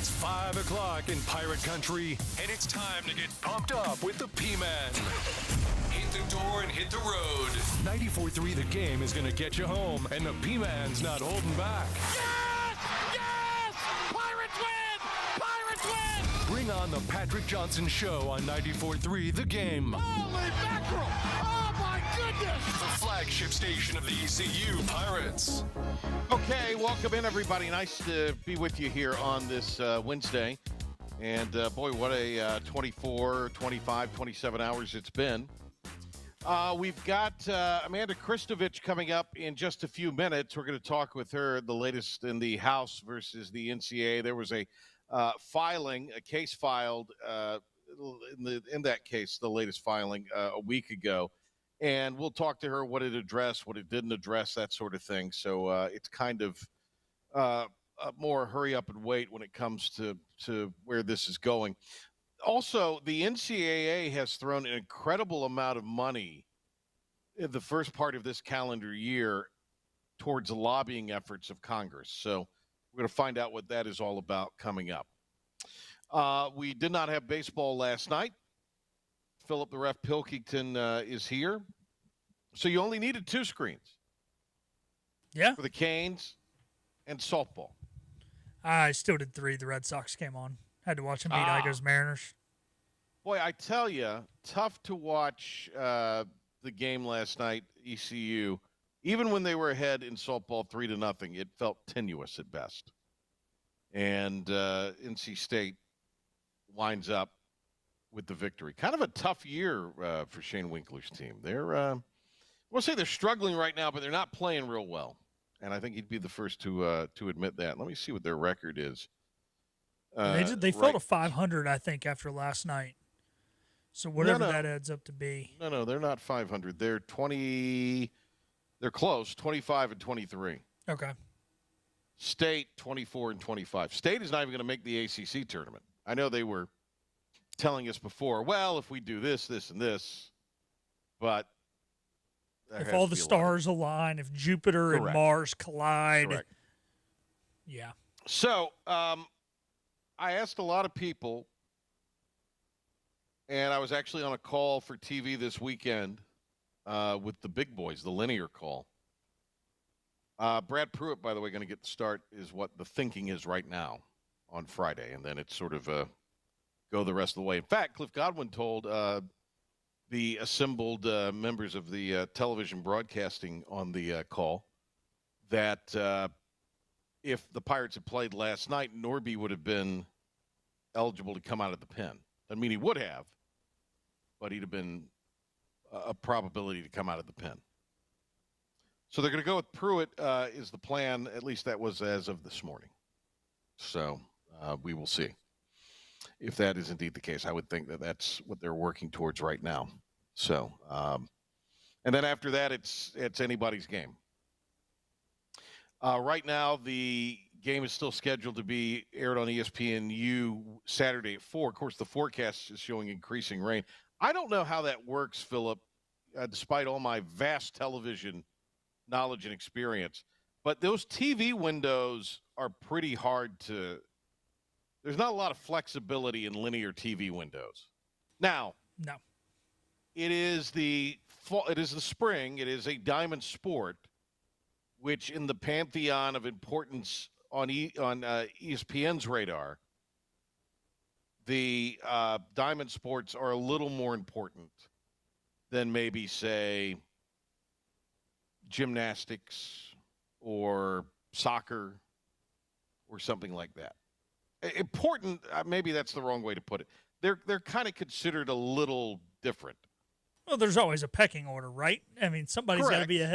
It's 5 o'clock in Pirate Country, and it's time to get pumped up with the P-Man. Hit the door and hit the road. 94.3 The Game is going to get you home, and the P-Man's not holding back. Yes! Yes! Pirates win! Pirates win! Bring on the Patrick Johnson Show on 94.3 The Game. Holy mackerel! Oh, my goodness! The flagship station of the ECU Pirates. Okay, welcome in, everybody. Nice to be with you here on this Wednesday. And, boy, what a 24, 25, 27 hours it's been. We've got Amanda Christovich coming up in just a few minutes. We're going to talk with her the latest in the House versus the NCAA. There was a case filed in that case, the latest filing a week ago. And we'll talk to her what it addressed, what it didn't address, that sort of thing. So it's kind of more hurry up and wait when it comes to where this is going. Also, the NCAA has thrown an incredible amount of money in the first part of this calendar year towards the lobbying efforts of Congress. So we're going to find out what that is all about coming up. We did not have baseball last night. Philip the Ref Pilkington is here. So you only needed 2 screens. Yeah. For the Canes and softball. I still did 3. The Red Sox came on. Had to watch them beat Igo's Mariners. Boy, I tell you, tough to watch the game last night, ECU. Even when they were ahead in softball 3-0, it felt tenuous at best. And NC State winds up with the victory. Kind of a tough year for Shane Winkler's team. We'll say they're struggling right now, but they're not playing real well. And I think he'd be the first to admit that. Let me see what their record is. They fell to 500, I think, after last night. So whatever that adds up to be. No, they're not 500. They're 20. They're close, 25 and 23. Okay. State 24 and 25. State is not even going to make the ACC tournament. I know they were telling us before, well, if we do this, this, and this, but if all the stars align, if Jupiter and Mars collide. Correct. Yeah. So I asked a lot of people, and I was actually on a call for TV this weekend with the big boys, the linear call. Brad Pruitt, by the way, going to get the start is what the thinking is right now on Friday, and then it's sort of go the rest of the way. In fact, Cliff Godwin told the assembled members of the television broadcasting on the call that if the Pirates had played last night, Norby would have been eligible to come out of the pen. I mean, he would have, but he'd have been a probability to come out of the pen. So they're going to go with Pruitt is the plan. At least that was as of this morning. So we will see if that is indeed the case. I would think that that's what they're working towards right now. So, and then after that, it's anybody's game. Right now, the game is still scheduled to be aired on ESPNU Saturday at 4. Of course, the forecast is showing increasing rain. I don't know how that works, Philip, despite all my vast television knowledge and experience. But those TV windows are pretty hard to – there's not a lot of flexibility in linear TV windows. Now, no. It is the spring. It is a diamond sport, which in the pantheon of importance on ESPN's radar, the diamond sports are a little more important than maybe, say, gymnastics or soccer or something like that. Important, maybe that's the wrong way to put it. They're kind of considered a little different. Well, there's always a pecking order, right? I mean, somebody's got to be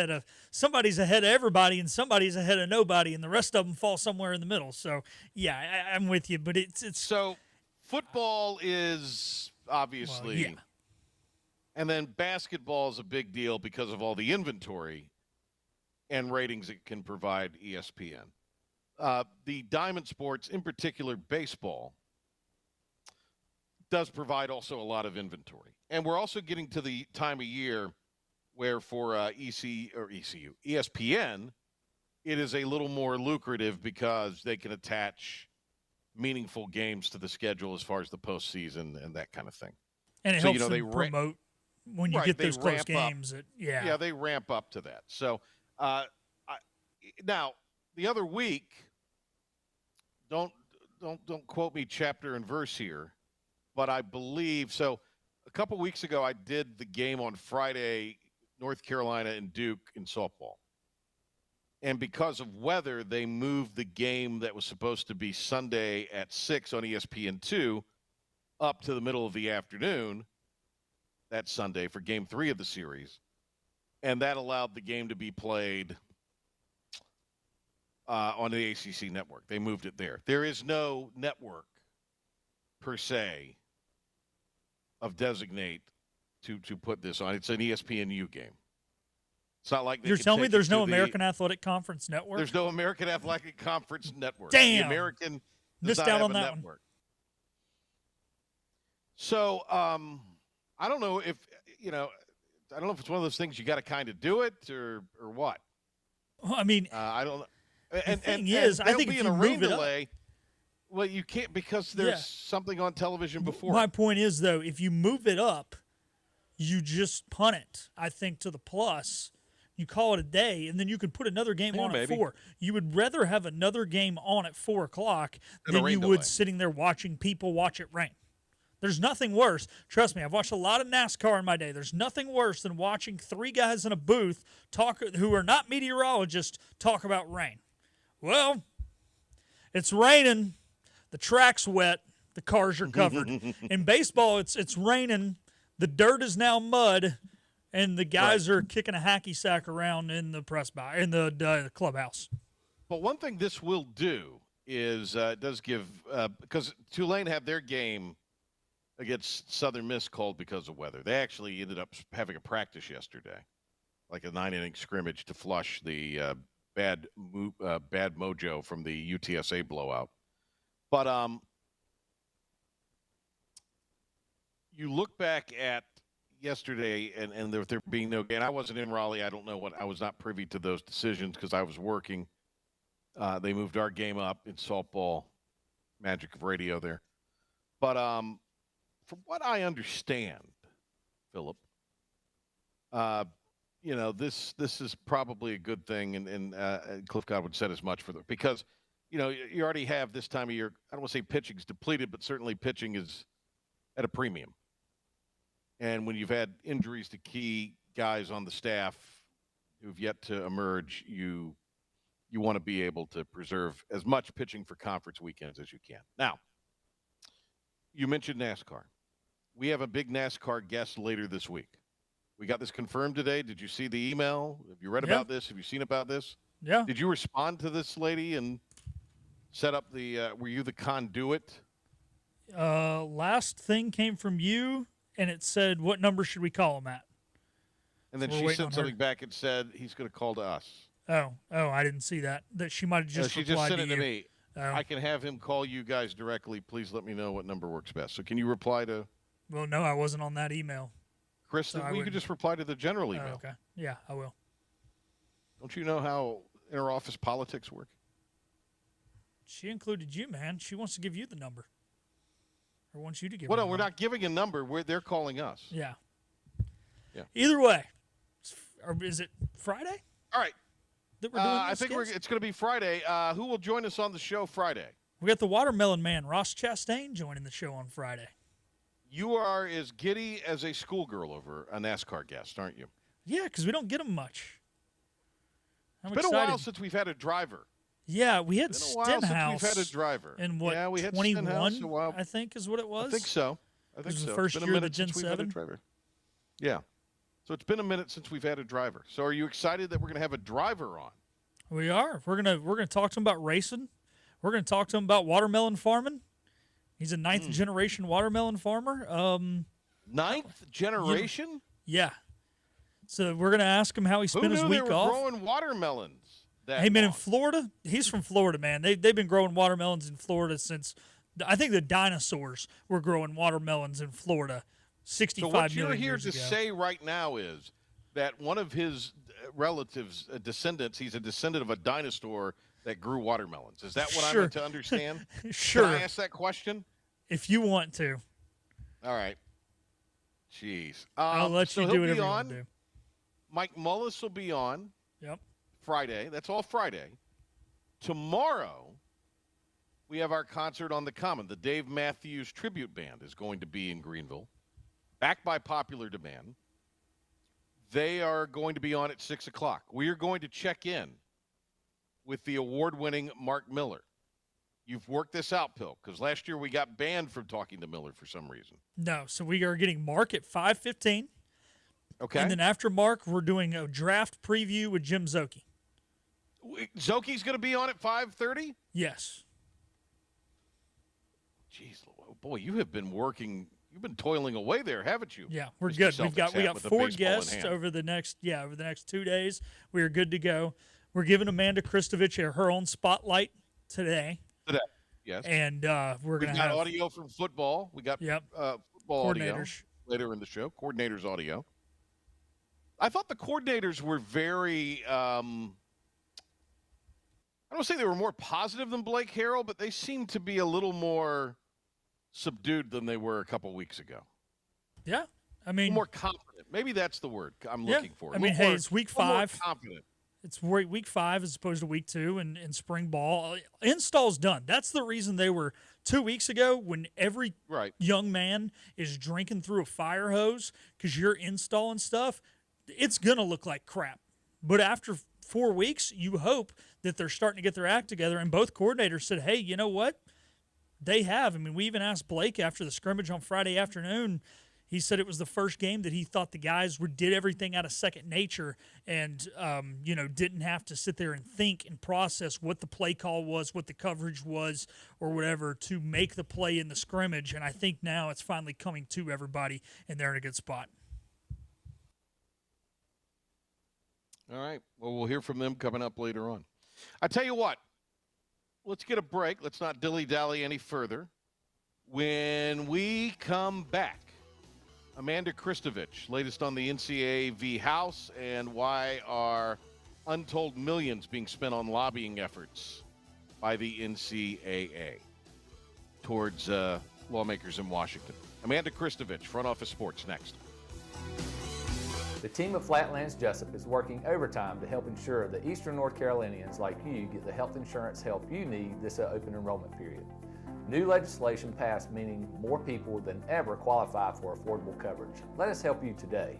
somebody's ahead of everybody, and somebody's ahead of nobody, and the rest of them fall somewhere in the middle. So, yeah, I'm with you, but it's so football is obviously, well, yeah. And then basketball is a big deal because of all the inventory and ratings it can provide ESPN. The diamond sports, in particular baseball, does provide also a lot of inventory. And we're also getting to the time of year where for ESPN, it is a little more lucrative because they can attach meaningful games to the schedule as far as the postseason and that kind of thing. And it So, helps them promote when you get those close games. Yeah, they ramp up to that. So now the other week, don't quote me chapter and verse here, but I believe so. A couple weeks ago, I did the game on Friday, North Carolina and Duke in softball. And because of weather, they moved the game that was supposed to be Sunday at 6 on ESPN2 up to the middle of the afternoon that Sunday for Game 3 of the series. And that allowed the game to be played on the ACC network. They moved it there. There is no network, per se, of designate to put this on. It's an ESPNU game. It's not like you're telling me there's no American Athletic Conference Network? There's no American Athletic Conference Network. Damn. The American missed out on that network. So I don't know if I don't know if it's one of those things you got to kind of do it or what. Well, I mean, I don't know. The thing is, I think if you move it up, well, you can't because there's something on television before. My point is, though, if you move it up, you just punt it, I think, to the plus. You call it a day, and then you could put another game on at 4. You would rather have another game on at 4 o'clock than you would sitting there watching people watch it rain. There's nothing worse. Trust me, I've watched a lot of NASCAR in my day. There's nothing worse than watching 3 guys in a booth who are not meteorologists talk about rain. Well, it's raining. The track's wet. The cars are covered. In baseball, it's raining. The dirt is now mud, and the guys are kicking a hacky sack around in the the clubhouse. But one thing this will do is it does give because Tulane had their game against Southern Miss called because of weather. They actually ended up having a practice yesterday, like a 9-inning scrimmage to flush the bad mojo from the UTSA blowout. But you look back at yesterday and there being no game. I wasn't in Raleigh. I don't know I was not privy to those decisions because I was working. They moved our game up in softball. Magic of radio there. But from what I understand, Philip, this is probably a good thing, and Cliff Godwin said as much because you already have this time of year. I don't want to say pitching's depleted, but certainly pitching is at a premium. And when you've had injuries to key guys on the staff who've yet to emerge, you want to be able to preserve as much pitching for conference weekends as you can. Now, you mentioned NASCAR. We have a big NASCAR guest later this week. We got this confirmed today. Did you see the email? Have you read about this? Have you seen about this? Yeah. Did you respond to this lady and set up were you the conduit? Last thing came from you, and it said, what number should we call him at? And then she sent something back and said, he's going to call to us. Oh, I didn't see that. That she might have just she replied just sent it to you. me. Oh. I can have him call you guys directly. Please let me know what number works best. So can you reply to? Well, no, I wasn't on that email. Chris, you could just reply to the general email. Oh, okay. Yeah, I will. Don't you know how interoffice politics work? She included you, man. She wants to give you the number. Or wants you to give her the we're number. not giving a number. They're calling us. Yeah. Yeah. Either way. Is it Friday? All right. That we're doing I think it's going to be Friday. Who will join us on the show Friday? We got the Watermelon Man, Ross Chastain, joining the show on Friday. You are as giddy as a schoolgirl over a NASCAR guest, aren't you? Yeah, because we don't get them much. It's been a while since we've had a driver. Yeah, we had Stenhouse. We've had a driver. And what, we had 21, I think is what it was? I think so. It was the first year of the Gen 7. Yeah. So it's been a minute since we've had a driver. So are you excited that we're going to have a driver on? We are. We're gonna talk to him about racing. We're going to talk to him about watermelon farming. He's a ninth generation watermelon farmer. Ninth generation? Yeah. So we're going to ask him how he spent his week off. Growing watermelons. Hey, man, in Florida, he's from Florida, man. They've been growing watermelons in Florida since, I think the dinosaurs were growing watermelons in Florida 65 million years ago. So what you're here to say right now is that one of his relatives, descendants, he's a descendant of a dinosaur that grew watermelons. Is that what Sure. I'm meant to understand? Sure. Can I ask that question? If you want to. All right. Jeez. I'll let so you he'll do be whatever you on. want to do. Mike Mullis will be on Yep. Friday. That's all Friday. Tomorrow, we have our concert on the Common. The Dave Matthews Tribute Band is going to be in Greenville, backed by popular demand. They are going to be on at 6 o'clock. We are going to check in with the award-winning Mark Miller. You've worked this out, Pill, because last year we got banned from talking to Miller for some reason. No, so we are getting Mark at 5:15. Okay. And then after Mark, we're doing a draft preview with Jim Zoki. Zoki's going to be on at 5:30? Yes. Jeez, boy, you have been working. You've been toiling away there, haven't you? Yeah, we're Mr. good. We Celtics got hat with a 4 baseball in guests hand. over the next 2 days. We are good to go. We're giving Amanda Christovich her own spotlight today. Today, yes. And we're We going to got have audio from football. We got football audio coordinators later in the show. Coordinators audio. I thought the coordinators were very. I don't say they were more positive than Blake Harrell, but they seemed to be a little more subdued than they were a couple weeks ago. Yeah. I mean, more confident. Maybe that's the word I'm looking for. I mean, hey, it's week 5. Confident. It's week 5 as opposed to week 2 in spring ball. Install's done. That's the reason they were 2 weeks ago when every young man is drinking through a fire hose because you're installing stuff. It's going to look like crap. But after 4 weeks, you hope that they're starting to get their act together. And both coordinators said, hey, you know what? They have. I mean, we even asked Blake after the scrimmage on Friday afternoon. He said it was the first game that he thought the guys did everything out of second nature and, didn't have to sit there and think and process what the play call was, what the coverage was, or whatever to make the play in the scrimmage. And I think now it's finally coming to everybody, and they're in a good spot. All right. Well, we'll hear from them coming up later on. I tell you what, let's get a break. Let's not dilly-dally any further. When we come back, Amanda Christovich, latest on the NCAA v. House and why are untold millions being spent on lobbying efforts by the NCAA towards lawmakers in Washington. Amanda Christovich, Front Office Sports, next. The team of Flatlands Jessup is working overtime to help ensure that Eastern North Carolinians like you get the health insurance help you need this open enrollment period. New legislation passed meaning more people than ever qualify for affordable coverage. Let us help you today.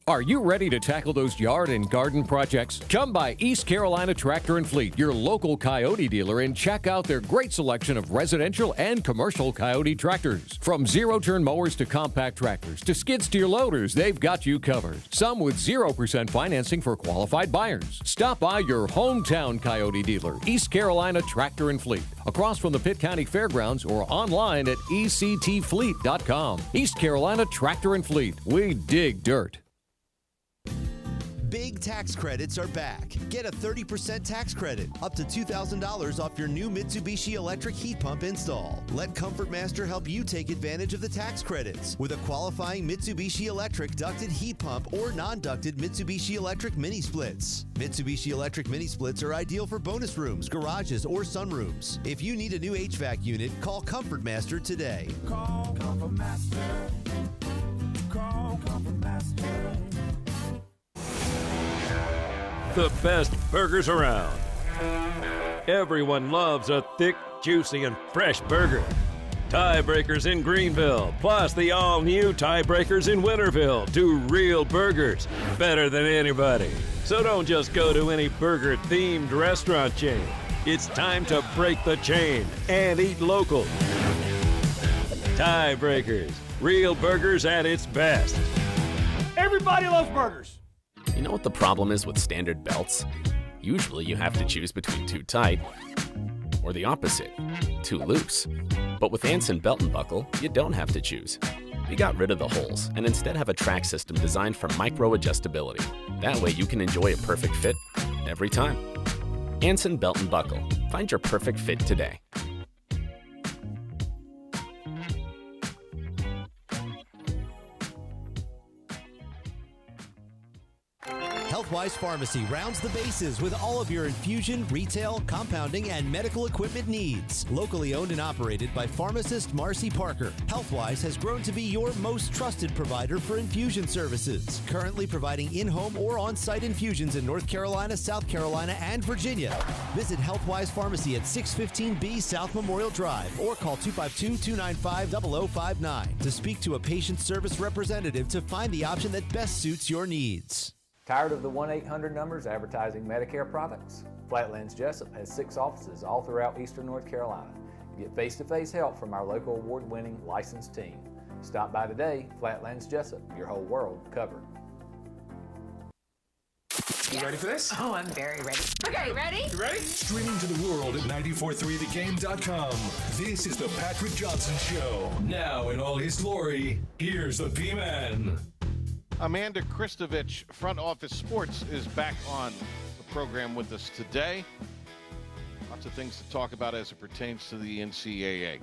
Are you ready to tackle those yard and garden projects? Come by East Carolina Tractor and Fleet, your local Coyote dealer, and check out their great selection of residential and commercial Coyote tractors. From zero-turn mowers to compact tractors to skid steer loaders, they've got you covered. Some with 0% financing for qualified buyers. Stop by your hometown Coyote dealer, East Carolina Tractor and Fleet, across from the Pitt County Fairgrounds or online at ectfleet.com. East Carolina Tractor and Fleet. We dig dirt. Big tax credits are back. Get a 30% tax credit, up to $2,000 off your new Mitsubishi electric heat pump install. Let Comfort Master help you take advantage of the tax credits with a qualifying Mitsubishi electric ducted heat pump or non-ducted Mitsubishi electric mini splits. Mitsubishi electric mini splits are ideal for bonus rooms, garages, or sunrooms. If you need a new HVAC unit, call Comfort Master today. Call Comfort Master. Call Comfort Master. The best burgers around. Everyone loves a thick, juicy, and fresh burger. Tiebreakers in Greenville, plus the all-new Tiebreakers in Winterville. Do real burgers better than anybody. So don't just go to any burger-themed restaurant chain. It's time to break the chain and eat local. Tiebreakers, real burgers at its best. Everybody loves burgers. You know what the problem is with standard belts? Usually you have to choose between too tight or the opposite, too loose. But with Anson Belt and Buckle, you don't have to choose. We got rid of the holes and instead have a track system designed for micro-adjustability. That way you can enjoy a perfect fit every time. Anson Belt and Buckle. Find your perfect fit today. Health Healthwise Pharmacy rounds the bases with all of your infusion, retail, compounding, and medical equipment needs. Locally owned and operated by pharmacist Marcy Parker, Healthwise has grown to be your most trusted provider for infusion services. Currently providing in-home or on-site infusions in North Carolina, South Carolina, and Virginia. Visit Healthwise Pharmacy at 615B South Memorial Drive or call 252-295-0059 to speak to a patient service representative to find the option that best suits your needs. Tired of the 1-800 numbers advertising Medicare products? Flatlands Jessup has 6 offices all throughout eastern North Carolina. Get face-to-face help from our local award-winning licensed team. Stop by today. Flatlands Jessup, your whole world covered. You ready for this? Oh, I'm very ready. Okay, ready? You ready? Streaming to the world at 943thegame.com. This is the Patrick Johnson Show. Now in all his glory, here's the P-Man. Amanda Christovich, Front Office Sports, is back on the program with us today. Lots of things to talk about as it pertains to the NCAA.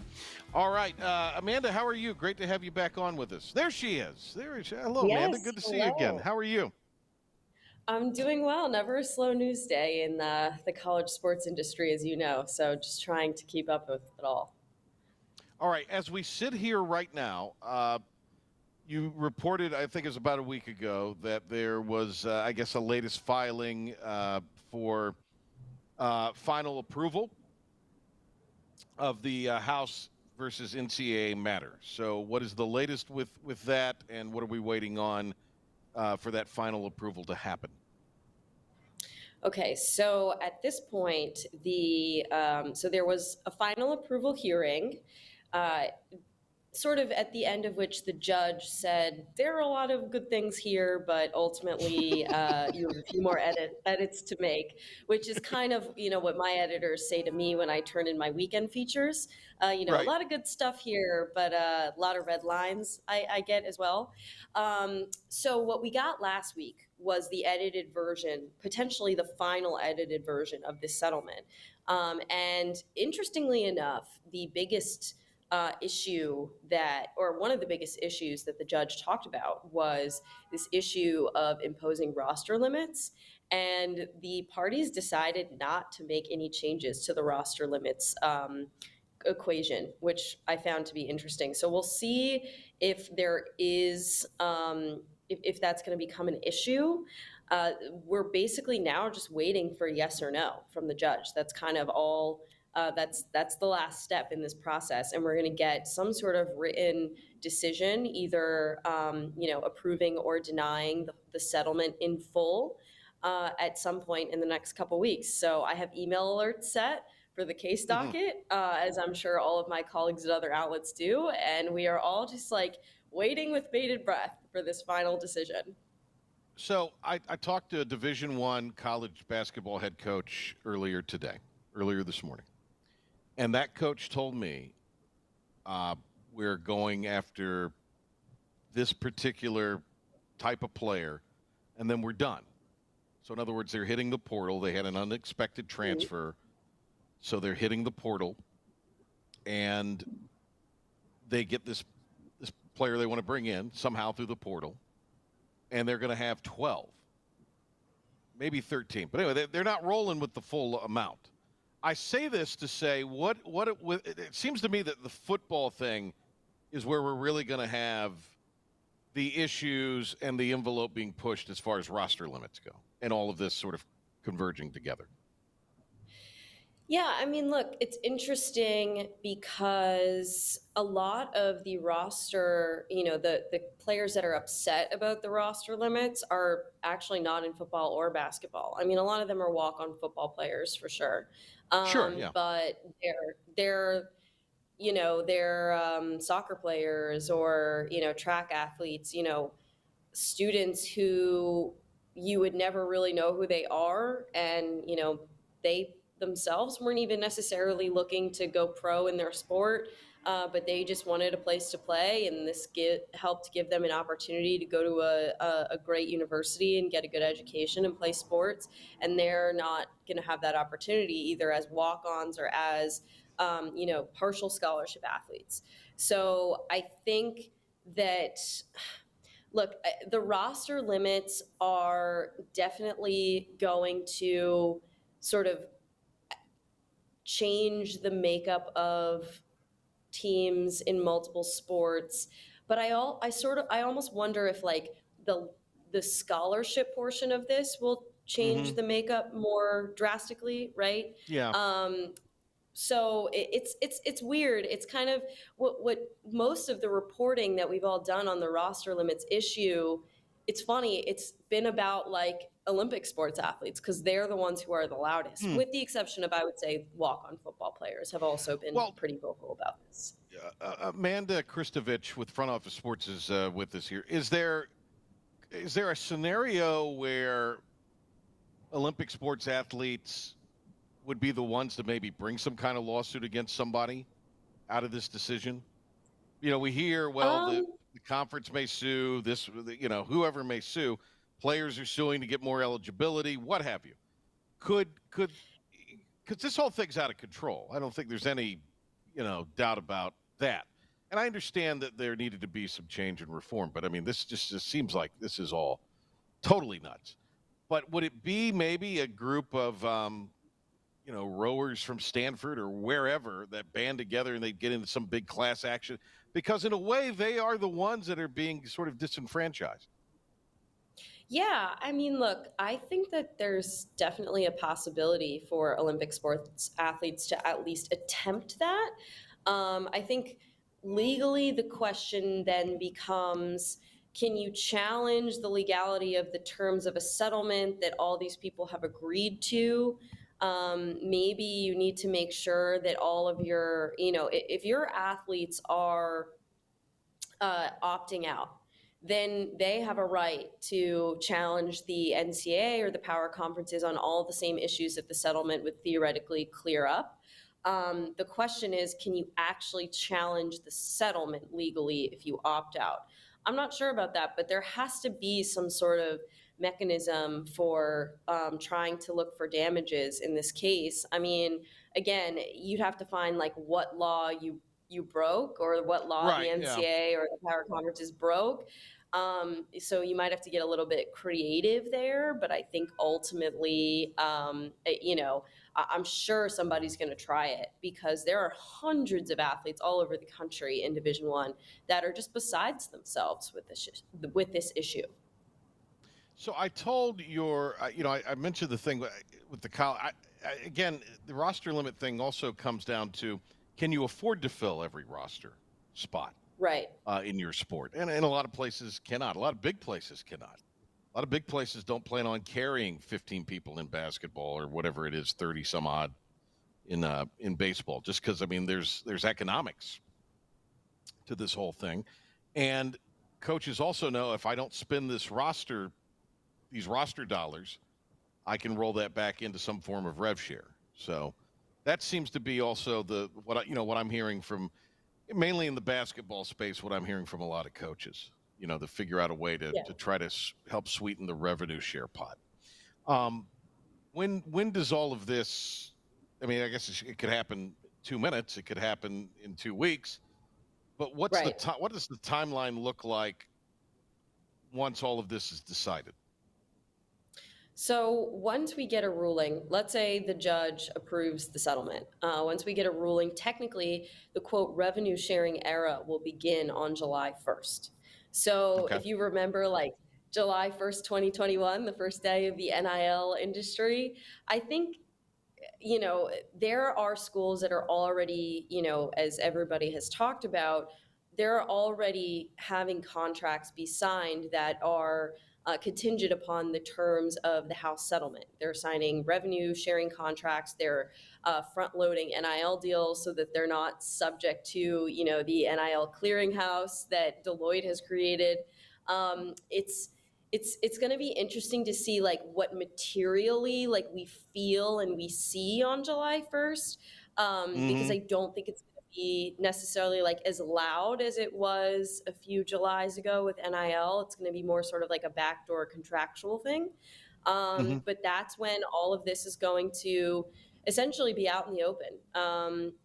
All right, Amanda, how are you? Great to have you back on with us. There she is. Hello, yes, Amanda. Good to see you again. How are you? I'm doing well. Never a slow news day in the college sports industry, as you know. So just trying to keep up with it all. All right, as we sit here right now, you reported, I think it was about a week ago, that there was, I guess, a latest filing for final approval of the House versus NCAA matter. So what is the latest with that, and what are we waiting on for that final approval to happen? Okay, so at this point, so there was a final approval hearing, sort of at the end of which the judge said, there are a lot of good things here, but ultimately you have a few more edits to make, which is kind of, what my editors say to me when I turn in my weekend features. Right. A lot of good stuff here, but a lot of red lines I get as well. So what we got last week was the edited version, potentially the final edited version of this settlement. And interestingly enough, the biggest issue one of the biggest issues that the judge talked about was this issue of imposing roster limits. And the parties decided not to make any changes to the roster limits equation, which I found to be interesting. So we'll see if there is, if that's going to become an issue. We're basically now just waiting for yes or no from the judge. That's kind of all. That's the last step in this process, and we're going to get some sort of written decision, either approving or denying the settlement in full at some point in the next couple weeks. So I have email alerts set for the case docket, as I'm sure all of my colleagues at other outlets do, and we are all just waiting with bated breath for this final decision. So I talked to a Division I college basketball head coach earlier this morning. And that coach told me we're going after this particular type of player, and then we're done. So in other words, they're hitting the portal. They had an unexpected transfer, so they're hitting the portal, and they get this player they want to bring in somehow through the portal, and they're going to have 12, maybe 13. But anyway, they're not rolling with the full amount. I say this to say it seems to me that the football thing is where we're really going to have the issues and the envelope being pushed as far as roster limits go, and all of this sort of converging together. Yeah, I mean, look, it's interesting because a lot of the roster, the players that are upset about the roster limits are actually not in football or basketball. I mean, a lot of them are walk-on football players for sure. Sure, yeah. But they're soccer players or, track athletes, students who you would never really know who they are. And, they themselves weren't even necessarily looking to go pro in their sport, but they just wanted a place to play. And this helped give them an opportunity to go to a great university and get a good education and play sports. And they're not going to have that opportunity either as walk-ons or as, partial scholarship athletes. So I think that Look, the roster limits are definitely going to sort of change the makeup of teams in multiple sports. But I almost wonder if like the scholarship portion of this will change the makeup more drastically, right? Yeah. So it's weird. It's kind of what most of the reporting that we've all done on the roster limits issue. It's funny. It's been about like Olympic sports athletes because they're the ones who are the loudest, with the exception of, I would say, walk-on football players have also been pretty vocal about this. Amanda Christovich with Front Office Sports is with us here. Is there a scenario where Olympic sports athletes would be the ones to maybe bring some kind of lawsuit against somebody out of this decision? You know, we hear, the conference may sue, whoever may sue. Players are suing to get more eligibility, what have you. Because this whole thing's out of control. I don't think there's any, doubt about that. And I understand that there needed to be some change and reform, but I mean, this just seems like this is all totally nuts. But would it be maybe a group of, rowers from Stanford or wherever that band together and they get into some big class action? Because in a way, they are the ones that are being sort of disenfranchised. Yeah, I mean, look, I think that there's definitely a possibility for Olympic sports athletes to at least attempt that. I think legally the question then becomes, can you challenge the legality of the terms of a settlement that all these people have agreed to? Maybe you need to make sure that all of your, if your athletes are opting out, then they have a right to challenge the NCAA or the power conferences on all the same issues that the settlement would theoretically clear up. The question is, can you actually challenge the settlement legally if you opt out? I'm not sure about that, but there has to be some sort of mechanism for trying to look for damages in this case. I mean, again, you'd have to find like what law you broke or what law the NCAA or the power conferences broke. So you might have to get a little bit creative there, but I think ultimately, I'm sure somebody's going to try it because there are hundreds of athletes all over the country in Division I that are just besides themselves with this issue. So I told I mentioned the thing with the college. Again, the roster limit thing also comes down to, can you afford to fill every roster spot? Right. In your sport. And a lot of places cannot. A lot of big places cannot. A lot of big places don't plan on carrying 15 people in basketball or whatever it is, 30 some odd in baseball, just because, I mean, there's economics to this whole thing. And coaches also know if I don't spend these roster dollars, I can roll that back into some form of rev share. So that seems to be also what I'm hearing from, mainly in the basketball space, what I'm hearing from a lot of coaches, to figure out a way to try to help sweeten the revenue share pot. When does all of this, I mean, I guess it could happen 2 minutes, it could happen in 2 weeks, but what does the timeline look like once all of this is decided? So once we get a ruling, let's say the judge approves the settlement. Once we get a ruling, technically the quote revenue sharing era will begin on July 1st. So if you remember, like July 1st, 2021, the first day of the NIL industry, I think, there are schools that are already, as everybody has talked about, they're already having contracts be signed that are contingent upon the terms of the House settlement. They're signing revenue sharing contracts. They're front loading NIL deals so that they're not subject to, the NIL clearinghouse that Deloitte has created. It's going to be interesting to see like what materially like we feel and we see on July 1st, because I don't think it's be necessarily like as loud as it was a few Julys ago with NIL. It's going to be more sort of like a backdoor contractual thing. But that's when all of this is going to essentially be out in the open.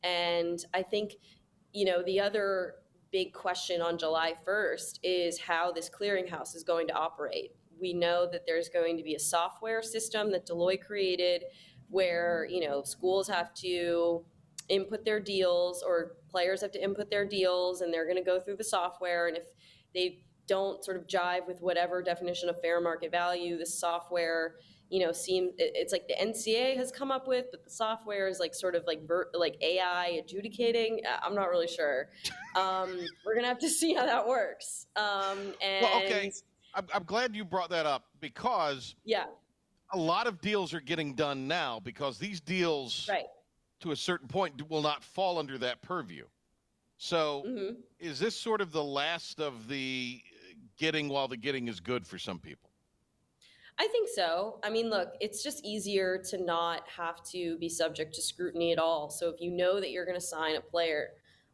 And I think, the other big question on July 1st is how this clearinghouse is going to operate. We know that there's going to be a software system that Deloitte created where, schools have to input their deals or players have to input their deals, and they're going to go through the software. And if they don't sort of jive with whatever definition of fair market value the software, it's like the NCAA has come up with, but the software is like sort of like AI adjudicating. I'm not really sure. We're gonna have to see how that works. Well, okay, I'm glad you brought that up because a lot of deals are getting done now because these deals, to a certain point, will not fall under that purview. So, is this sort of the last of the getting while the getting is good for some people? I think so. I mean, look, it's just easier to not have to be subject to scrutiny at all. So if you know that you're going to sign a player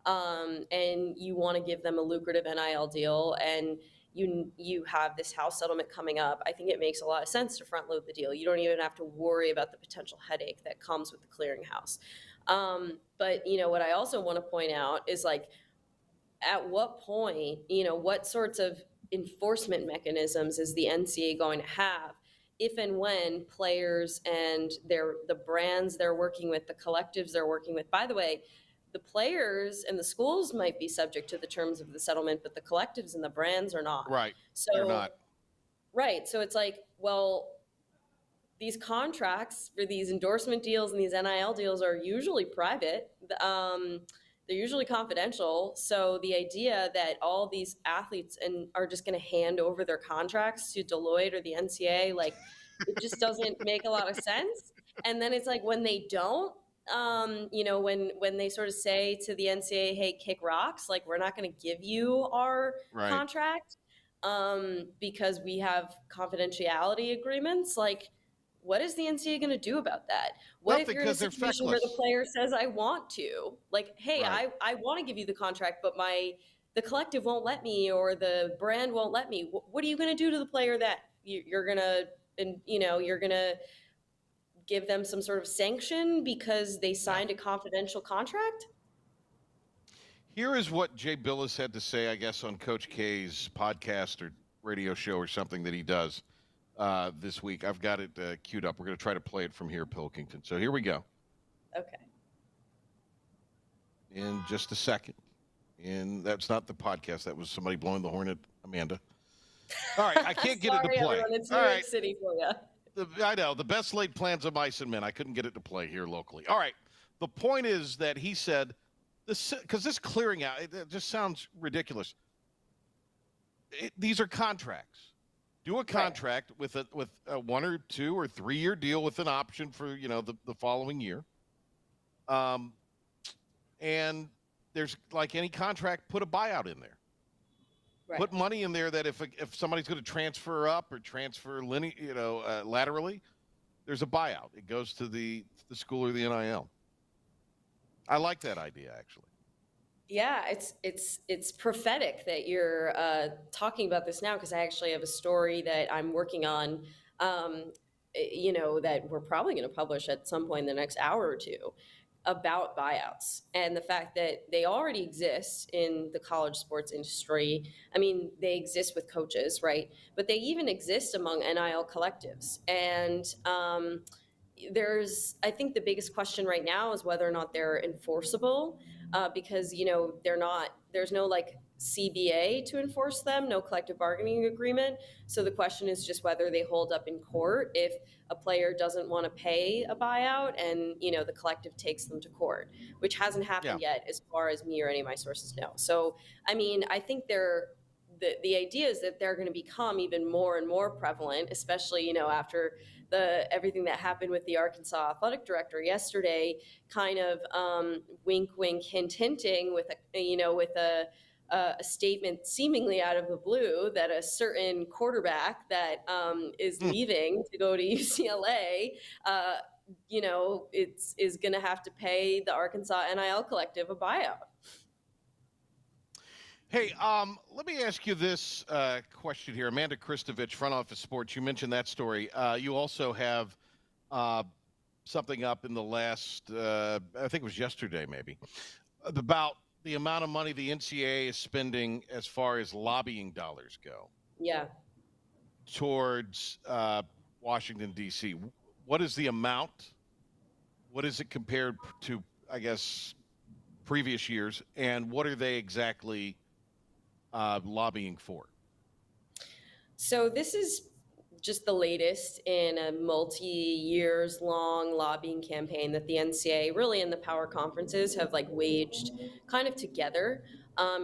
and you want to give them a lucrative NIL deal and you have this house settlement coming up, I think it makes a lot of sense to front load the deal. You don't even have to worry about the potential headache that comes with the clearinghouse. But, what I also want to point out is like, at what point, what sorts of enforcement mechanisms is the NCAA going to have if and when players and the brands they're working with, the collectives they're working with, by the way, the players and the schools might be subject to the terms of the settlement, but the collectives and the brands are not. Right. So they're not. Right. So it's like, well, these contracts for these endorsement deals and these NIL deals are usually private. They're usually confidential. So the idea that all these athletes are just going to hand over their contracts to Deloitte or the NCAA, like, it just doesn't make a lot of sense. And then it's like when they don't, when they sort of say to the NCAA, hey, kick rocks, like, we're not going to give you our contract because we have confidentiality agreements. Like, what is the NCAA going to do about that? What if you're in a situation where the player says, I want to? Like, hey, I want to give you the contract, but the collective won't let me or the brand won't let me. What are you going to do to the player that you're going to give them some sort of sanction because they signed a confidential contract? Here is what Jay Billis had to say, I guess, on Coach K's podcast or radio show or something that he does this week. I've got it queued up. We're going to try to play it from here, Pilkington. So here we go. Okay. In just a second. And that's not the podcast. That was somebody blowing the horn at Amanda. All right. I can't get it to play. Everyone, it's New York City for you. I know. The best laid plans of mice and men. I couldn't get it to play here locally. All right. The point is that he said, because this clearing out, it just sounds ridiculous. These are contracts. Do a contract with a 1 or 2 or 3 year deal with an option for the following year. And there's, like any contract, put a buyout in there. Put money in there that if somebody's going to transfer up or transfer laterally, there's a buyout. It goes to the school or the NIL. I like that idea, actually. Yeah, it's prophetic that you're talking about this now, because I actually have a story that I'm working on, that we're probably going to publish at some point in the next hour or two about buyouts and the fact that they already exist in the college sports industry. I mean, they exist with coaches, right? But they even exist among NIL collectives. And I think the biggest question right now is whether or not they're enforceable. Because, there's no like CBA to enforce them, no collective bargaining agreement. So the question is just whether they hold up in court if a player doesn't want to pay a buyout and, the collective takes them to court, which hasn't happened yet as far as me or any of my sources know. So, I mean, I think the idea is that they're going to become even more and more prevalent, especially, after everything that happened with the Arkansas athletic director yesterday, kind of wink, wink, hint, hinting with a statement seemingly out of the blue that a certain quarterback that is leaving to go to UCLA, is going to have to pay the Arkansas NIL collective a buyout. Hey, let me ask you this question here. Amanda Christovich, Front Office Sports, you mentioned that story. You also have something up in the last, I think it was yesterday maybe, about the amount of money the NCAA is spending as far as lobbying dollars go Yeah. towards Washington, D.C. What is the amount? What is it compared to, I guess, previous years? And what are they exactly lobbying for? So this is just the latest in a multi-years long lobbying campaign that the NCAA really and the power conferences have like waged kind of together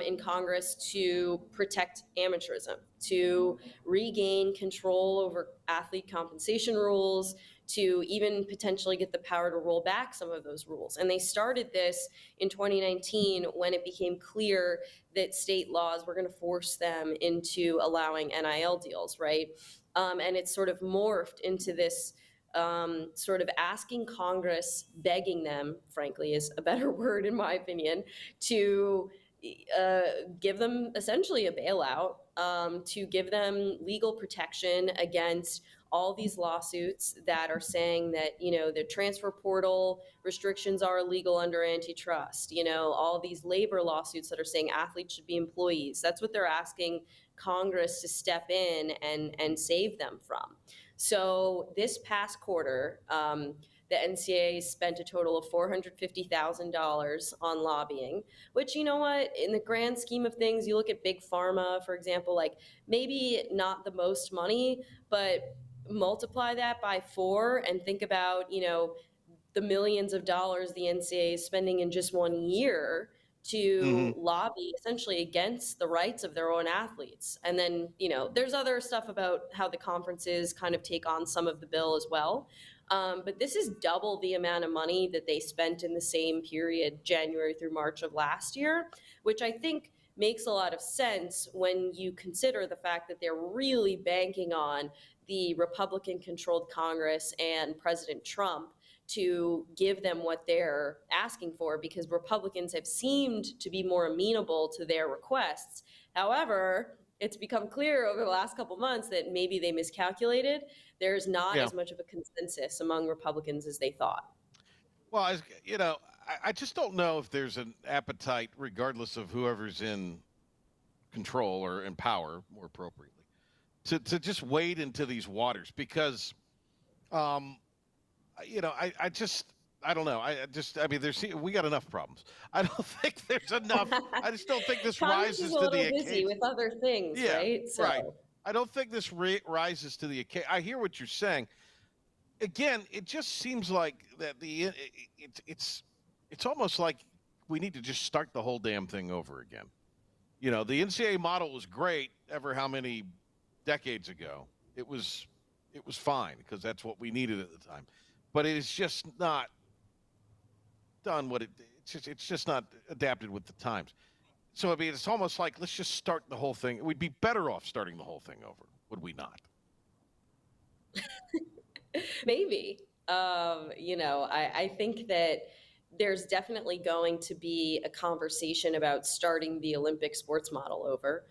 in Congress to protect amateurism, to regain control over athlete compensation rules, to even potentially get the power to roll back some of those rules. And they started this in 2019 when it became clear that state laws were going to force them into allowing NIL deals, right? And it's sort of morphed into this sort of asking Congress, begging them, frankly, is a better word in my opinion, to give them essentially a bailout, to give them legal protection against all these lawsuits that are saying that, the transfer portal restrictions are illegal under antitrust, all these labor lawsuits that are saying athletes should be employees. That's what they're asking Congress to step in and save them from. So this past quarter, the NCAA spent a total of $450,000 on lobbying, which, you know what, in the grand scheme of things, you look at Big Pharma, for example, like maybe not the most money, but multiply that by 4 and think about, the millions of dollars the NCAA is spending in just 1 year to lobby essentially against the rights of their own athletes. And then, there's other stuff about how the conferences kind of take on some of the bill as well. But this is double the amount of money that they spent in the same period, January through March of last year, which I think makes a lot of sense when you consider the fact that they're really banking on the Republican-controlled Congress and President Trump to give them what they're asking for, because Republicans have seemed to be more amenable to their requests. However, it's become clear over the last couple months that maybe they miscalculated. There's not as much of a consensus among Republicans as they thought. Well, I just don't know if there's an appetite, regardless of whoever's in control or in power, more appropriately, to just wade into these waters, because, I don't know. We got enough problems. I don't think there's enough. I just don't think this rises to the occasion. Busy with other things, right? So. Right. I don't think this rises to the occasion. I hear what you're saying. Again, it just seems like that it's almost like we need to just start the whole damn thing over again. The NCAA model was great ever how many decades ago. It was fine because that's what we needed at the time. But it is just not done it's just not adapted with the times. So it's almost like, let's just start the whole thing. We'd be better off starting the whole thing over, would we not? Maybe. I think that there's definitely going to be a conversation about starting the Olympic sports model over,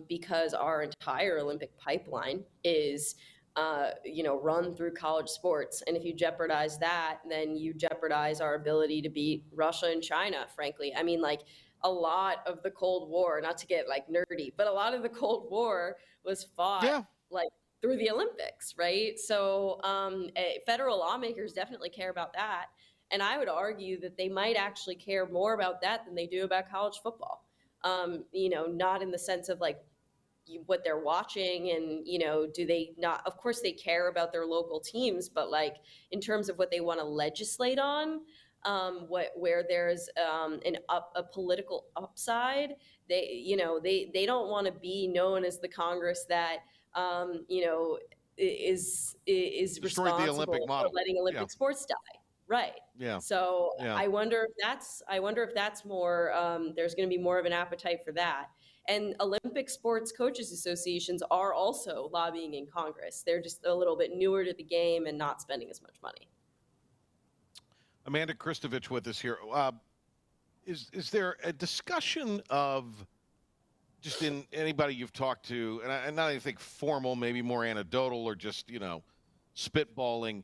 because our entire Olympic pipeline is run through college sports. And if you jeopardize that, then you jeopardize our ability to beat Russia and China, frankly. I mean, like, a lot of the Cold War, not to get like nerdy, but a lot of the Cold War was fought like through the Olympics, right? So federal lawmakers definitely care about that. And I would argue that they might actually care more about that than they do about college football. Not in the sense of like what they're watching and, do they not, of course they care about their local teams, but like in terms of what they want to legislate on, where there's a political upside, they don't want to be known as the Congress that, is responsible the Olympic model. for letting Olympic sports die. Right. Yeah. So I wonder if that's more, there's going to be more of an appetite for that. And Olympic sports coaches associations are also lobbying in Congress. They're just a little bit newer to the game and not spending as much money. Amanda Christovich with us here. Is there a discussion of, just in anybody you've talked to, and not anything formal, maybe more anecdotal or just, spitballing,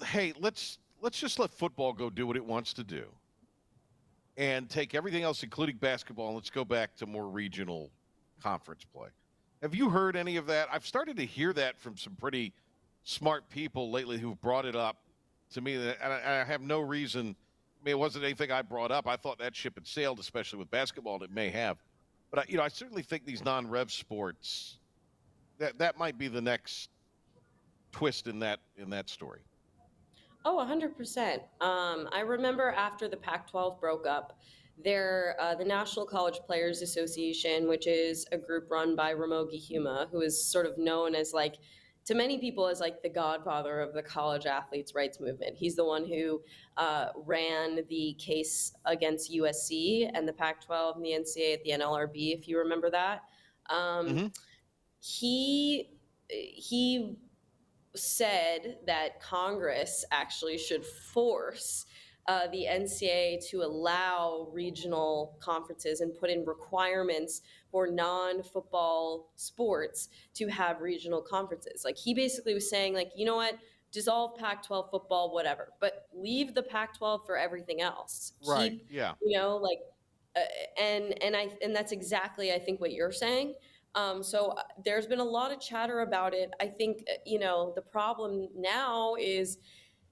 hey, let's just let football go do what it wants to do. and take everything else, including basketball, and let's go back to more regional conference play. Have you heard any of that? I've started to hear that from some pretty smart people lately who've brought it up to me, and I have no reason. I mean, it wasn't anything I brought up. I thought that ship had sailed, especially with basketball, and it may have. But I certainly think these non-rev sports, that might be the next twist in that story. Oh, 100%. I remember after the Pac-12 broke up, the National College Players Association, which is a group run by Ramogi Huma, who is sort of known as to many people as the godfather of the college athletes' rights movement. He's the one who ran the case against USC and the Pac-12 and the NCAA at the NLRB, if you remember that. He said that Congress actually should force the NCAA to allow regional conferences and put in requirements for non-football sports to have regional conferences. He basically was saying, you know what, dissolve Pac-12 football, whatever, but leave the Pac-12 for everything else. Right. Yeah. And that's exactly, I think, what you're saying. So there's been a lot of chatter about it. I think, the problem now is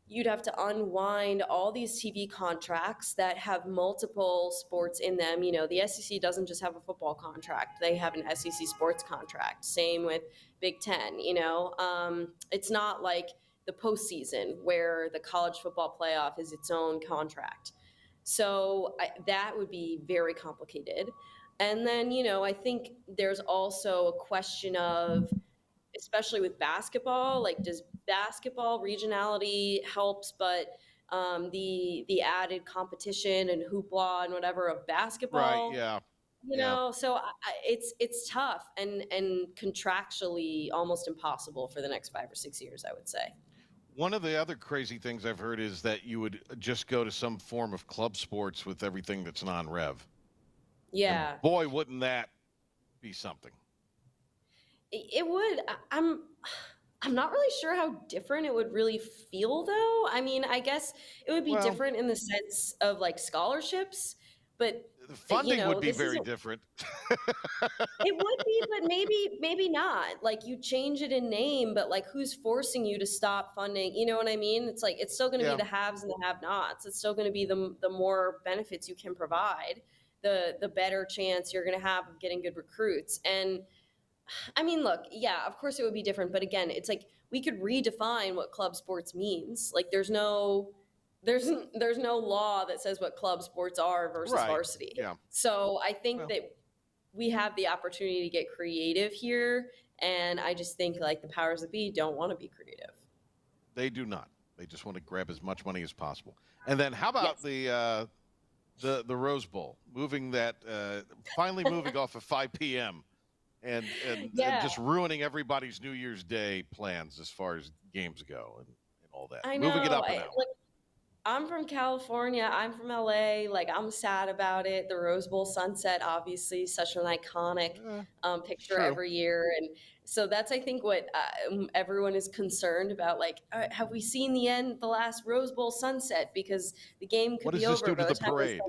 you'd have to unwind all these TV contracts that have multiple sports in them. The SEC doesn't just have a football contract. They have an SEC sports contract. Same with Big Ten, It's not like the postseason where the college football playoff is its own contract. So that would be very complicated. And then, I think there's also a question of, especially with basketball, does basketball regionality helps, but the added competition and hoopla and whatever of basketball, right? So it's tough and contractually almost impossible for the next 5 or 6 years, I would say. One of the other crazy things I've heard is that you would just go to some form of club sports with everything that's non-rev. Yeah. And boy, wouldn't that be something? It would. I'm not really sure how different it would really feel, though. I mean, I guess it would be different in the sense of scholarships, but the funding would be very different. It would be, but maybe not. You change it in name, but who's forcing you to stop funding? You know what I mean? It's it's still going to be the haves and the have-nots. It's still going to be the more benefits you can provide, the better chance you're going to have of getting good recruits. And I mean, look, yeah, of course it would be different, but again, it's we could redefine what club sports means. There's no law that says what club sports are versus varsity. Yeah. So I think that we have the opportunity to get creative here, and I just think the powers that be don't want to be creative. They do not. They just want to grab as much money as possible. And then how about the Rose Bowl, moving that finally moving off of 5 p.m. and just ruining everybody's New Year's Day plans as far as games go and all that. I know. Moving it up an hour. I'm from California. I'm from LA. I'm sad about it. The Rose Bowl sunset, obviously, such an iconic picture every year. And so that's, I think, what everyone is concerned about. Have we seen the last Rose Bowl sunset? Because the game could be over. What does this do to the parade?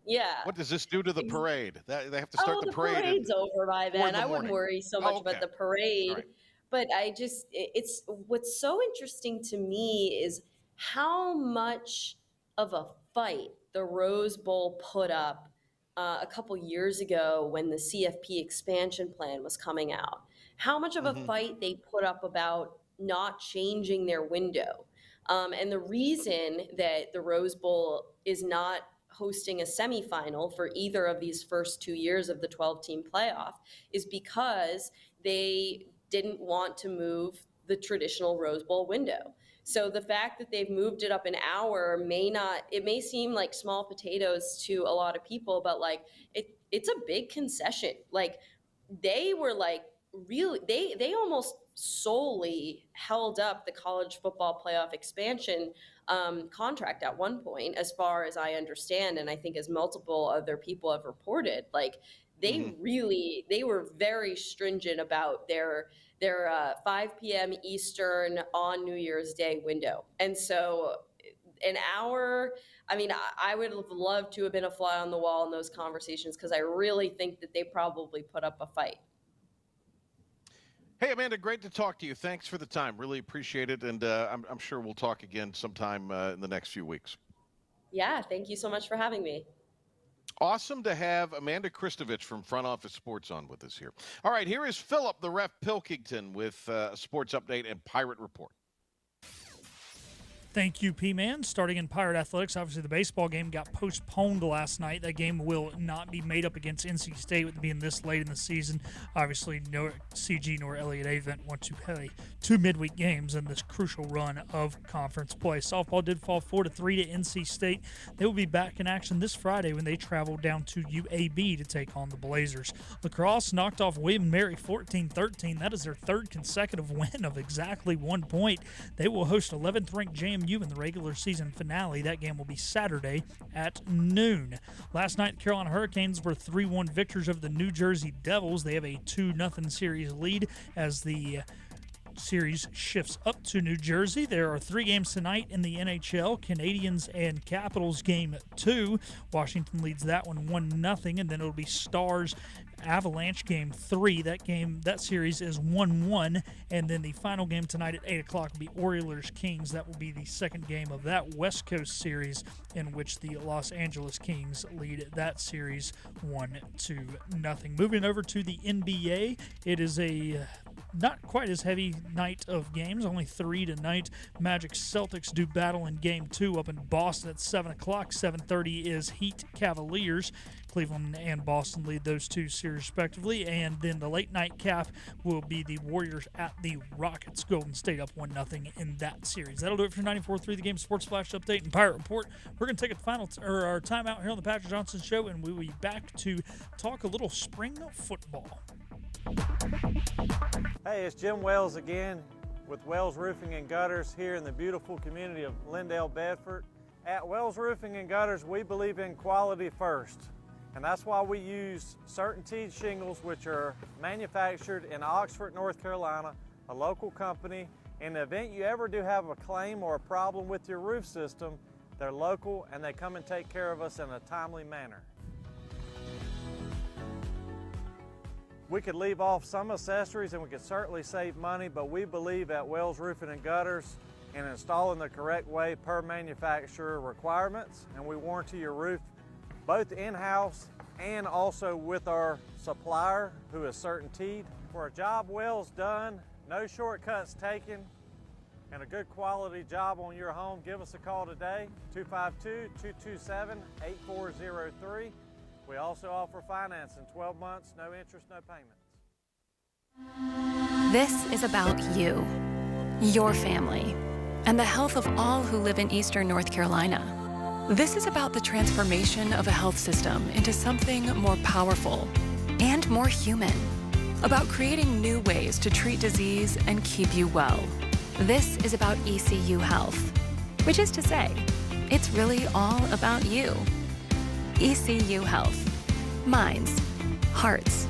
Yeah. What does this do to the parade? They have to start the parade. The parade's over by then. I wouldn't worry so much about the parade. Right. But it's what's so interesting to me is how much of a fight the Rose Bowl put up a couple years ago when the CFP expansion plan was coming out. How much of a fight they put up about not changing their window. And the reason that the Rose Bowl is not hosting a semifinal for either of these first 2 years of the 12-team playoff is because they didn't want to move the traditional Rose Bowl window. So the fact that they've moved it up an hour it may seem like small potatoes to a lot of people, but it's a big concession. They were really, they almost solely held up the college football playoff expansion contract at one point, as far as I understand, and I think as multiple other people have reported. They were very stringent about their 5 p.m. Eastern on New Year's Day window. And so an hour. I mean, I would have loved to have been a fly on the wall in those conversations because I really think that they probably put up a fight. Hey, Amanda, great to talk to you. Thanks for the time. Really appreciate it. And I'm sure we'll talk again sometime in the next few weeks. Yeah, thank you so much for having me. Awesome to have Amanda Christovich from Front Office Sports on with us here. All right, here is Philip, the ref Pilkington, with a sports update and Pirate Report. Thank you, P-Man. Starting in Pirate Athletics, obviously the baseball game got postponed last night. That game will not be made up against NC State with it being this late in the season. Obviously, no CG nor Elliott Avent want to play two midweek games in this crucial run of conference play. Softball did fall 4-3 to NC State. They will be back in action this Friday when they travel down to UAB to take on the Blazers. Lacrosse knocked off William & Mary 14-13. That is their third consecutive win of exactly 1 point. They will host 11th ranked JMU in the regular season finale. That game will be Saturday at noon. Last night, the Carolina Hurricanes were 3-1 victors over the New Jersey Devils. They have a 2-0 series lead as the series shifts up to New Jersey. There are 3 games tonight in the NHL. Canadiens and Capitals game 2. Washington leads that one 1-0, and then it'll be Stars Avalanche game 3. That series is 1-1, and then the final game tonight at 8 o'clock will be Oilers Kings. That will be the second game of that West Coast series, in which the Los Angeles Kings lead that series 1-0. Moving over to the NBA, it is a not quite as heavy night of games, only 3 tonight. Magic Celtics do battle in game 2 up in Boston at 7 o'clock. 7:30 is Heat Cavaliers. Cleveland and Boston lead those two series respectively. And then the late night cap will be the Warriors at the Rockets. Golden State up 1-0 in that series. That'll do it for 94.3 The Game Sports Flash Update and Pirate Report. We're going to take our time out here on the Patrick Johnson Show, and we will be back to talk a little spring football. Hey, it's Jim Wells again with Wells Roofing and Gutters here in the beautiful community of Lindale, Bedford. At Wells Roofing and Gutters, we believe in quality first, and that's why we use CertainTeed shingles, which are manufactured in Oxford, North Carolina, a local company. In the event you ever do have a claim or a problem with your roof system, they're local and they come and take care of us in a timely manner. We could leave off some accessories and we could certainly save money, but we believe at Wells Roofing and Gutters in installing the correct way per manufacturer requirements, and we warranty your roof both in-house and also with our supplier, who is CertainTeed. For a job Wells done, no shortcuts taken, and a good quality job on your home, give us a call today, 252-227-8403. We also offer financing, 12 months, no interest, no payments. This is about you, your family, and the health of all who live in Eastern North Carolina. This is about the transformation of a health system into something more powerful and more human, about creating new ways to treat disease and keep you well. This is about ECU Health, which is to say, it's really all about you. ECU Health. Minds, hearts,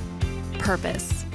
purpose.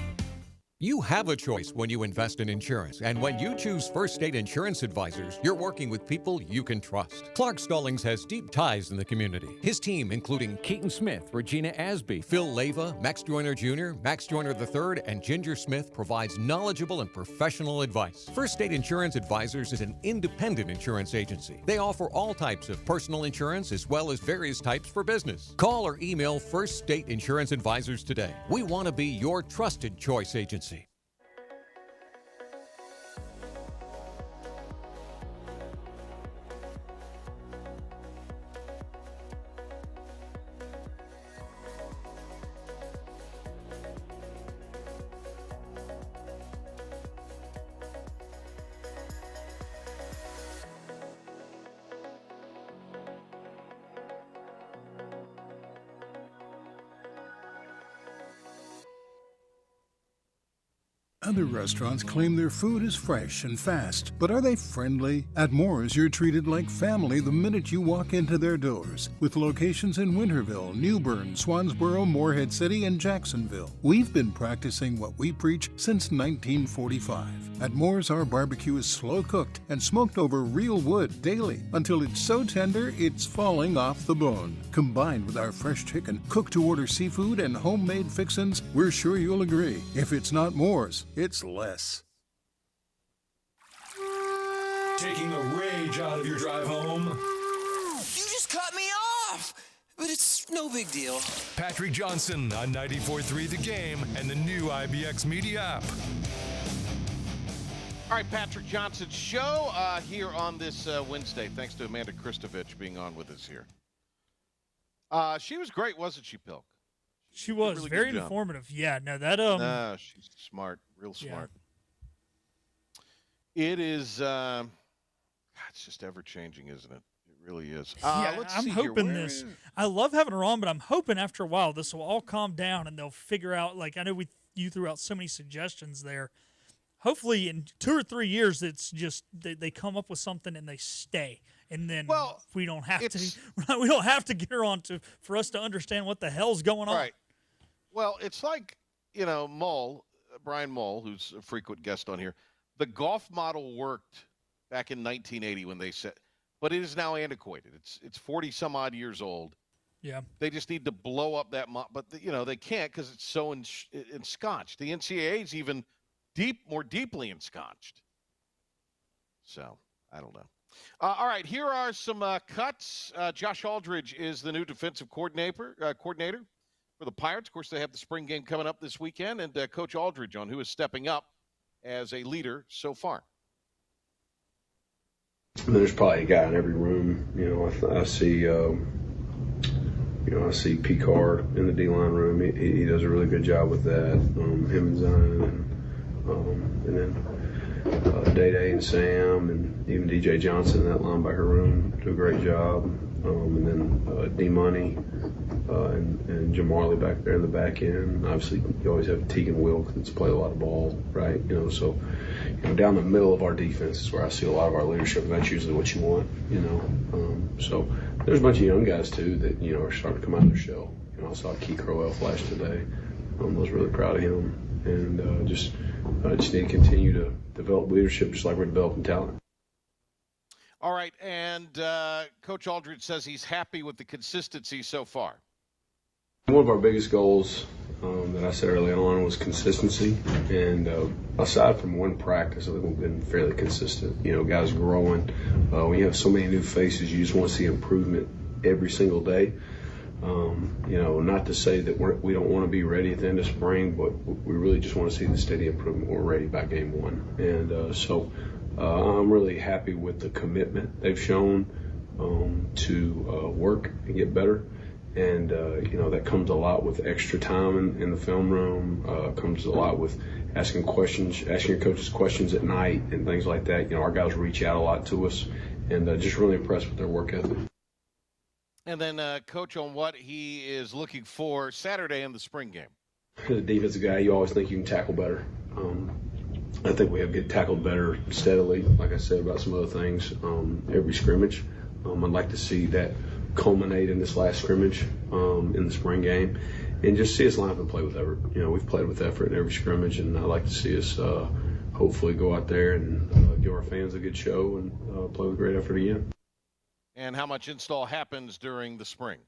You have a choice when you invest in insurance, and when you choose First State Insurance Advisors, you're working with people you can trust. Clark Stallings has deep ties in the community. His team, including Keaton Smith, Regina Asby, Phil Leva, Max Joyner Jr., Max Joyner III, and Ginger Smith, provides knowledgeable and professional advice. First State Insurance Advisors is an independent insurance agency. They offer all types of personal insurance as well as various types for business. Call or email First State Insurance Advisors today. We want to be your trusted choice agency. Other restaurants claim their food is fresh and fast, but are they friendly? At Moore's, you're treated like family the minute you walk into their doors. With locations in Winterville, New Bern, Swansboro, Morehead City, and Jacksonville. We've been practicing what we preach since 1945. At Moore's, our barbecue is slow cooked and smoked over real wood daily until it's so tender it's falling off the bone. Combined with our fresh chicken, cook-to-order seafood, and homemade fixins, we're sure you'll agree. If it's not Moore's, it's less. Taking the rage out of your drive home? You just cut me off! But it's no big deal. Patrick Johnson on 94.3 The Game and the new IBX Media app. All right, Patrick Johnson's show here on this Wednesday. Thanks to Amanda Christovich being on with us here. She was great, wasn't she, Pilk? She was really very informative. Yeah, no, that she's smart, real smart. Yeah. It is. It's just ever changing, isn't it? It really is. I'm hoping this. I love having her on, but I'm hoping after a while this will all calm down and they'll figure out. Like I know you threw out so many suggestions there. Hopefully, in 2 or 3 years, it's just they come up with something and they stay, and then we don't have to get her on for us to understand what the hell's going on. Right. Well, it's like Brian Mull, who's a frequent guest on here. The golf model worked back in 1980 when they said, but it is now antiquated. It's 40 some odd years old. Yeah. They just need to blow up that but they can't because it's so ensconced. The NCAA's even more deeply ensconced. So I don't know. All right, here are some cuts. Josh Aldridge is the new defensive coordinator for the Pirates. Of course, they have the spring game coming up this weekend, and Coach Aldridge on who is stepping up as a leader so far. There's probably a guy in every room. I see. I see Picard in the D-line room. He does a really good job with that. Him and Zion, and then Day-Day and Sam, and even DJ Johnson in that linebacker room do a great job. And then D-Money and Jamarly back there in the back end. Obviously, you always have Teagan Wilkes that's played a lot of ball, right? So down the middle of our defense is where I see a lot of our leadership, and that's usually what you want, So there's a bunch of young guys, too, that, are starting to come out of their shell. I saw Keith Crowell flash today. I was really proud of him. And just need to continue to develop leadership just like we're developing talent. All right, and Coach Aldridge says he's happy with the consistency so far. One of our biggest goals that I said early on was consistency. And aside from one practice, I think we've been fairly consistent. Guys growing. When you have so many new faces, you just want to see improvement every single day. Not to say that we don't want to be ready at the end of spring, but we really just want to see the steady improvement when we're ready by game one. And so I'm really happy with the commitment they've shown to work and get better. And, that comes a lot with extra time in the film room, comes a lot with asking your coaches questions at night and things like that. Our guys reach out a lot to us, and just really impressed with their work ethic. And then, Coach, on what he is looking for Saturday in the spring game. As a defensive guy, you always think you can tackle better. I think we have get tackled better steadily, like I said about some other things, every scrimmage. I'd like to see that culminate in this last scrimmage in the spring game, and just see us line up and play with effort. We've played with effort in every scrimmage, and I'd like to see us hopefully go out there and give our fans a good show and play with great effort again. And how much install happens during the spring?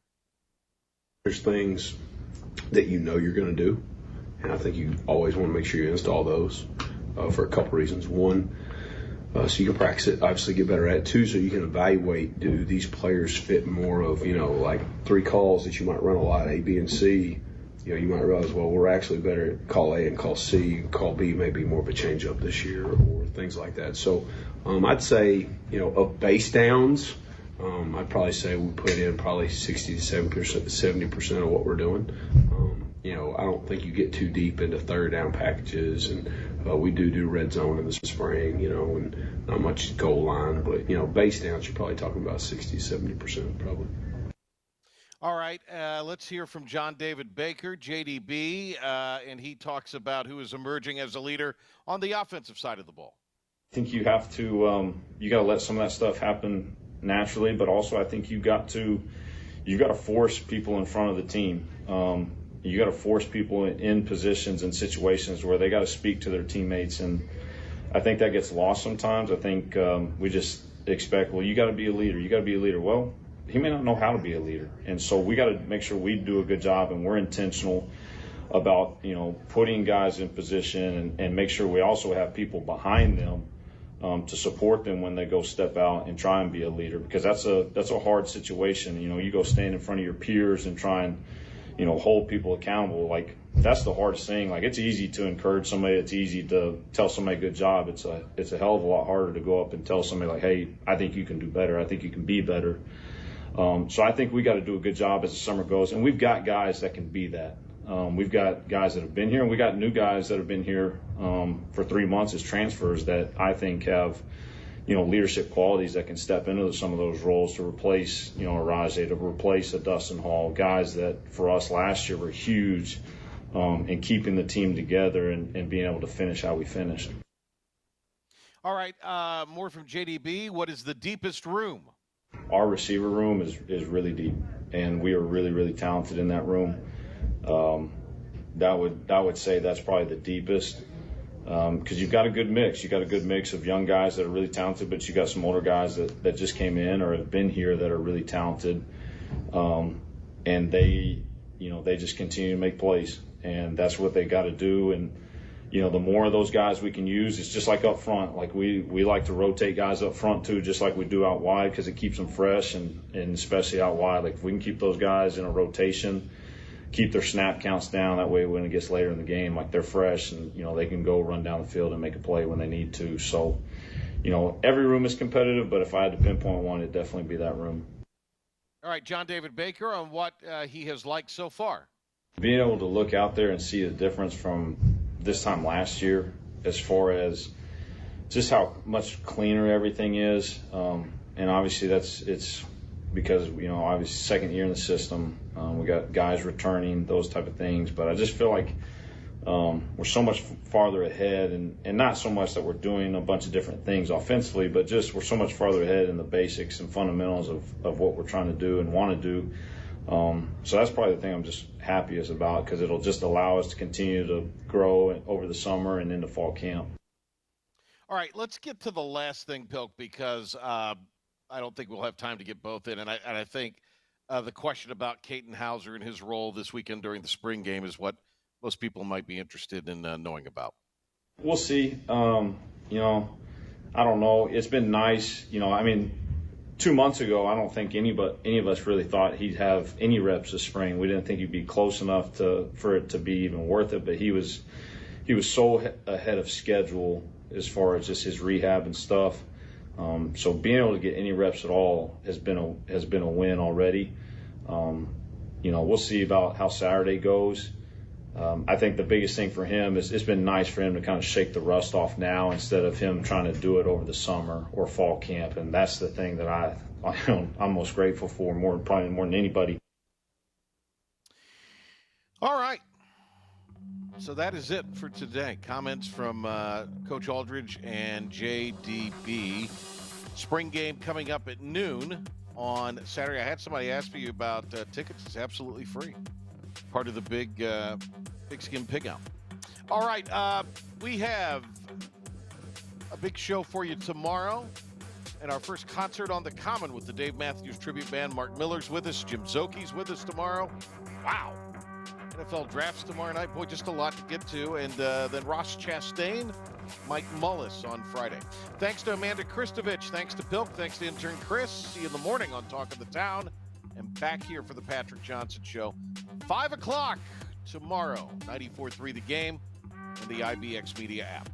There's things that you're going to do, and I think you always want to make sure you install those for a couple reasons. One, so you can practice it, obviously get better at it. Two, so you can evaluate, do these players fit more of, like 3 calls that you might run a lot, A, B, and C. You might realize, well, we're actually better at call A and call C. Call B may be more of a change-up this year or things like that. So I'd say, of base downs, I'd probably say we put in probably 60 to 70% of what we're doing. I don't think you get too deep into third down packages, and we do red zone in the spring, and not much goal line, but base downs you're probably talking about 60, 70% probably. All right, let's hear from John David Baker, JDB, and he talks about who is emerging as a leader on the offensive side of the ball. I think you have to you got to let some of that stuff happen naturally, but also I think you got to force people in front of the team. You got to force people in positions and situations where they got to speak to their teammates, and I think that gets lost sometimes. I think we just expect, well, you got to be a leader. You got to be a leader. Well, he may not know how to be a leader, and so we got to make sure we do a good job and we're intentional about putting guys in position and make sure we also have people behind them to support them when they go step out and try and be a leader, because that's a hard situation. You go stand in front of your peers and try and hold people accountable. Like, that's the hardest thing. Like, it's easy to encourage somebody. It's easy to tell somebody good job. It's a hell of a lot harder to go up and tell somebody like, hey, I think you can do better. I think you can be better. So I think we got to do a good job as the summer goes, and we've got guys that can be that. We've got guys that have been here, and we got new guys that have been here for 3 months as transfers that I think have, leadership qualities that can step into some of those roles to replace, a Rajay, to replace a Dustin Hall, guys that for us last year were huge in keeping the team together and being able to finish how we finished. All right, more from JDB. What is the deepest room? Our receiver room is really deep, and we are really, really talented in that room. I would say that's probably the deepest, because you've got a good mix. You got a good mix of young guys that are really talented, but you got some older guys that just came in or have been here that are really talented, and they just continue to make plays, and that's what they got to do. And the more of those guys we can use, it's just like up front. Like we like to rotate guys up front too, just like we do out wide, because it keeps them fresh, and especially out wide. Like, if we can keep those guys in a rotation, keep their snap counts down, that way when it gets later in the game, like, they're fresh and they can go run down the field and make a play when they need to. So every room is competitive, but if I had to pinpoint one, it'd definitely be that room. All right, John David Baker on what he has liked so far. Being able to look out there and see the difference from this time last year, as far as just how much cleaner everything is, and obviously it's because obviously second year in the system, we got guys returning, those type of things. But I just feel like we're so much farther ahead, and not so much that we're doing a bunch of different things offensively, but just we're so much farther ahead in the basics and fundamentals of what we're trying to do and want to do. So that's probably the thing I'm just happiest about, because it'll just allow us to continue to grow over the summer and into fall camp. All right, let's get to the last thing, Pilk, because I don't think we'll have time to get both in. And I think the question about Katin Hauser and his role this weekend during the spring game is what most people might be interested in knowing about. We'll see. I don't know. It's been nice. 2 months ago, I don't think any of us really thought he'd have any reps this spring. We didn't think he'd be close enough for it to be even worth it. But he was so ahead of schedule as far as just his rehab and stuff. So being able to get any reps at all has been a win already. We'll see about how Saturday goes. I think the biggest thing for him is it's been nice for him to kind of shake the rust off now instead of him trying to do it over the summer or fall camp. And that's the thing that I'm most grateful for, probably more than anybody. All right. So that is it for today. Comments from Coach Aldridge and JDB. Spring game coming up at noon on Saturday. I had somebody ask me about tickets. It's absolutely free. Part of the Big Skin Pig Out. All right, we have a big show for you tomorrow, and our first concert on the Common with the Dave Matthews Tribute Band. Mark Miller's with us. Jim Zoki's with us tomorrow. Wow. NFL drafts tomorrow night. Boy, just a lot to get to. And then Ross Chastain, Mike Mullis on Friday. Thanks to Amanda Christovich. Thanks to Pilk. Thanks to intern Chris. See you in the morning on Talk of the Town. And back here for the Patrick Johnson Show. 5 o'clock tomorrow. 94.3 The Game and the IBX Media app.